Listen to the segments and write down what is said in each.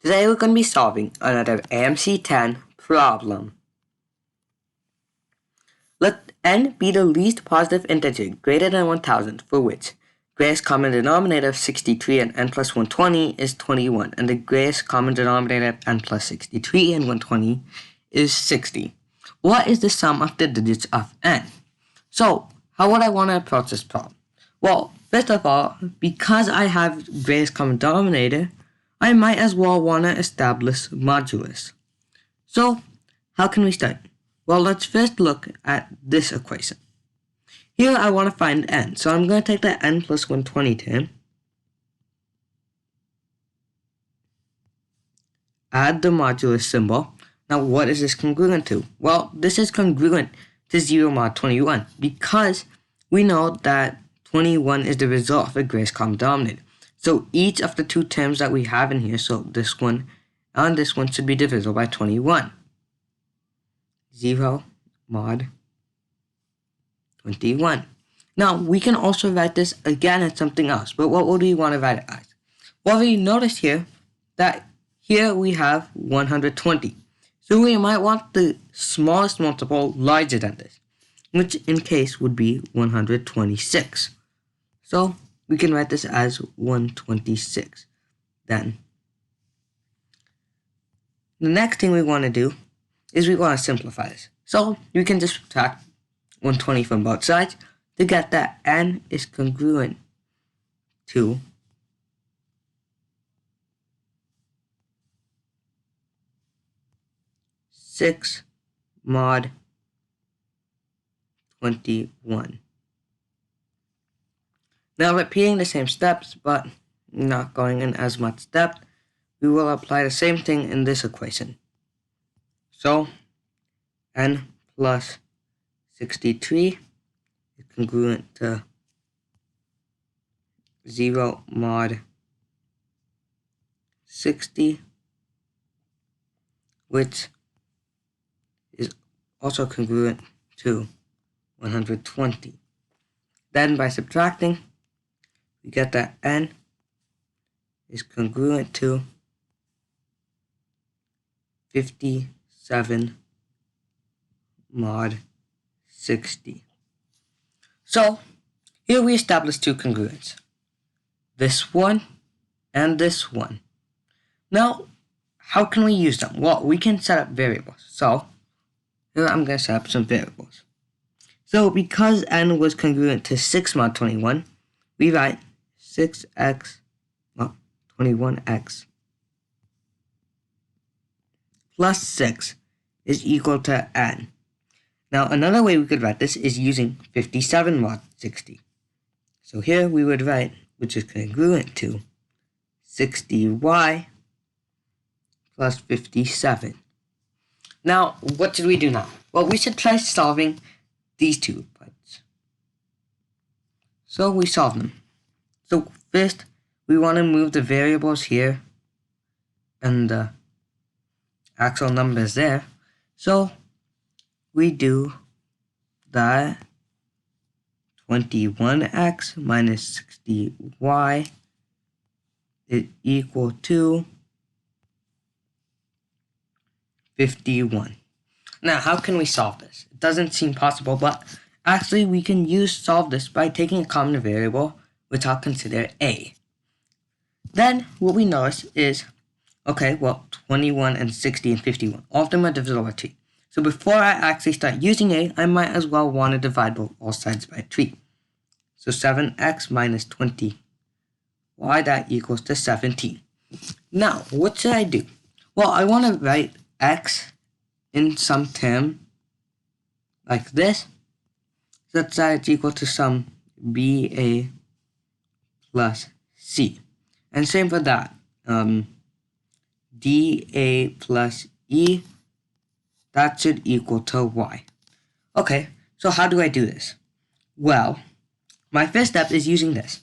Today we're going to be solving another AMC 10 problem. Let n be the least positive integer greater than 1000 for which greatest common denominator of 63 and n plus 120 is 21 and the greatest common denominator of n plus 63 and 120 is 60. What is the sum of the digits of n? So, how would I want to approach this problem? Well, first of all, because I have greatest common denominator, I might as well want to establish modulus. So, how can we start? Well, let's first look at this equation. Here I want to find n, so I'm going to take the n plus 120 term, add the modulus symbol. Now, what is this congruent to? Well, this is congruent to 0 mod 21 because we know that 21 is the result of the greatest common denominator. So each of the two terms that we have in here, so this one and this one, should be divisible by 21. 0 mod 21. Now, we can also write this again as something else, but what would we want to write it as? Well, we notice here that here we have 120. So we might want the smallest multiple larger than this, which in case would be 126. So we can write this as 126. Then the next thing we want to do is we want to simplify this. So we can just subtract 120 from both sides to get that n is congruent to 6 mod 21. Now, repeating the same steps, but not going in as much depth, we will apply the same thing in this equation. So, n plus 63 is congruent to 0 mod 60, which is also congruent to 120. Then, by subtracting, we get that n is congruent to 57 mod 60. So, here we establish two congruents. This one and this one. Now, how can we use them? Well, we can set up variables. So, here I'm going to set up some variables. So, because n was congruent to 6 mod 21, we write 6x, well, 21x plus 6 is equal to n. Now, another way we could write this is using 57 mod 60. So here we would write, which is congruent to 60y plus 57. Now, what should we do now? Well, we should try solving these two parts. So we solve them. So first, we want to move the variables here and the actual numbers there. So we do that 21x minus 60y is equal to 51. Now, how can we solve this? It doesn't seem possible, but actually we can solve this by taking a common variable, which I'll consider a. Then what we notice is, okay, well, 21 and 60 and 51, all of them are divisible by 3. So before I actually start using a, I might as well want to divide both all sides by 3. So 7x minus 20y, that equals to 17. Now, what should I do? Well, I want to write x in some term like this, such that it's equal to some ba plus c. And same for that. dA plus e, that should equal to y. Okay, so how do I do this? Well, my first step is using this.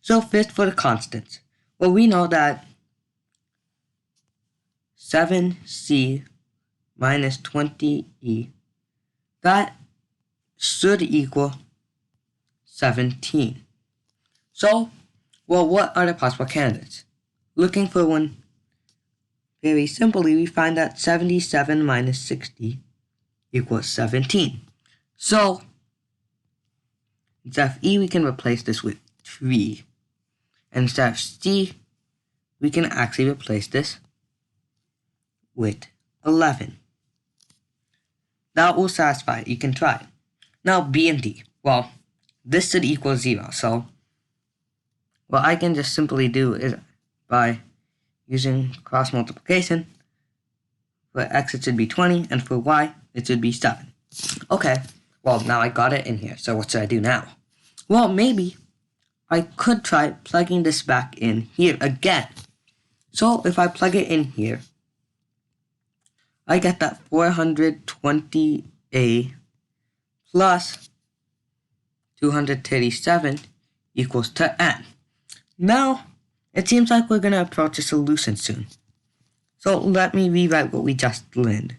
So first for the constants. Well, we know that 7c minus 20e, that should equal 17. So, well, what are the possible candidates? Looking for one very simply, we find that 77 minus 60 equals 17. So, instead of E, we can replace this with 3. And instead of C, we can actually replace this with 11. That will satisfy it. You can try it. Now, B and D. Well, this should equal 0. So, what I can just simply do is by using cross multiplication, for X it should be 20, and for Y it should be 7. Okay, well now I got it in here, so what should I do now? Well, maybe I could try plugging this back in here again. So if I plug it in here, I get that 420A plus 237 equals to N. Now, it seems like we're going to approach a solution soon. So let me rewrite what we just learned.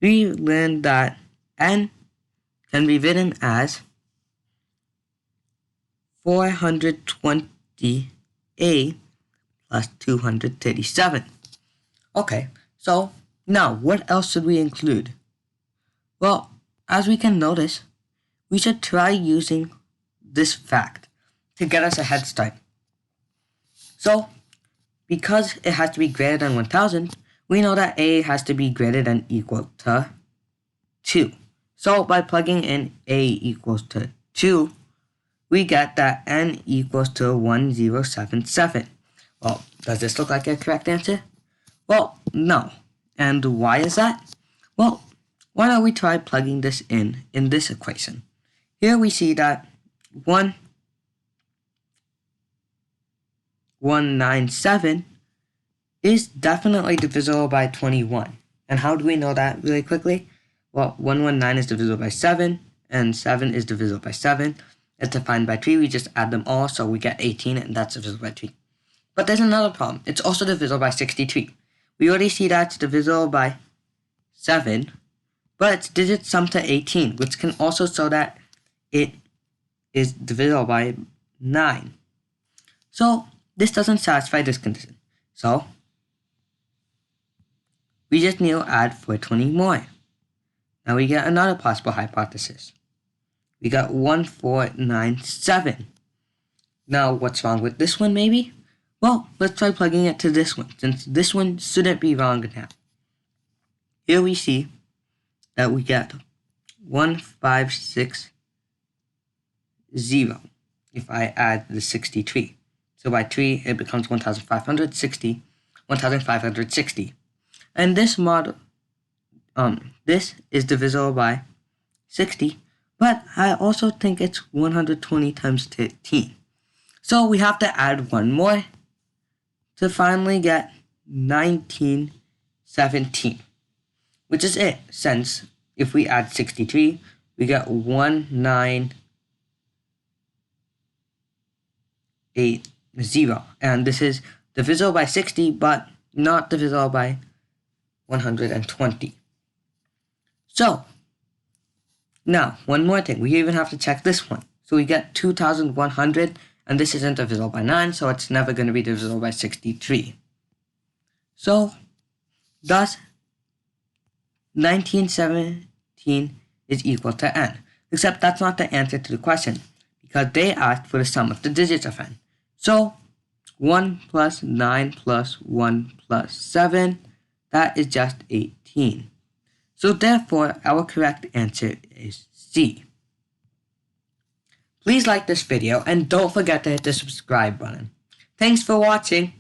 We learned that N can be written as 420A plus 237. Okay, so now what else should we include? Well, as we can notice, we should try using this fact to get us a head start. So, because it has to be greater than 1000, we know that A has to be greater than equal to 2. So, by plugging in A equals to 2, we get that N equals to 1077. Well, does this look like a correct answer? Well, no. And why is that? Well, why don't we try plugging this in this equation? Here we see that 197 is definitely divisible by 21. And how do we know that really quickly? Well, 119 is divisible by 7, and 7 is divisible by 7. It's defined by 3. We just add them all, so we get 18, and that's divisible by 3. But there's another problem. It's also divisible by 63. We already see that it's divisible by 7, but its digits sum to 18, which can also show that it is divisible by 9. So, this doesn't satisfy this condition. So, we just need to add 420 more. Now we get another possible hypothesis. We got 1497. Now, what's wrong with this one, maybe? Well, let's try plugging it to this one, since this one shouldn't be wrong now. Here we see that we get 1560 if I add the 63. So by 3, it becomes 1560, 1560. And this model, this is divisible by 60, but I also think it's 120 times 13. So we have to add one more to finally get 1917, which is it, since if we add 63, we get 1980, and this is divisible by 60, but not divisible by 120. So, now, one more thing, we even have to check this one. So we get 2100, and this isn't divisible by 9, so it's never going to be divisible by 63. So, thus, 1917 is equal to n. Except that's not the answer to the question, because they asked for the sum of the digits of n. So, 1 plus 9 plus 1 plus 7, that is just 18. So therefore, our correct answer is C. Please like this video and don't forget to hit the subscribe button. Thanks for watching.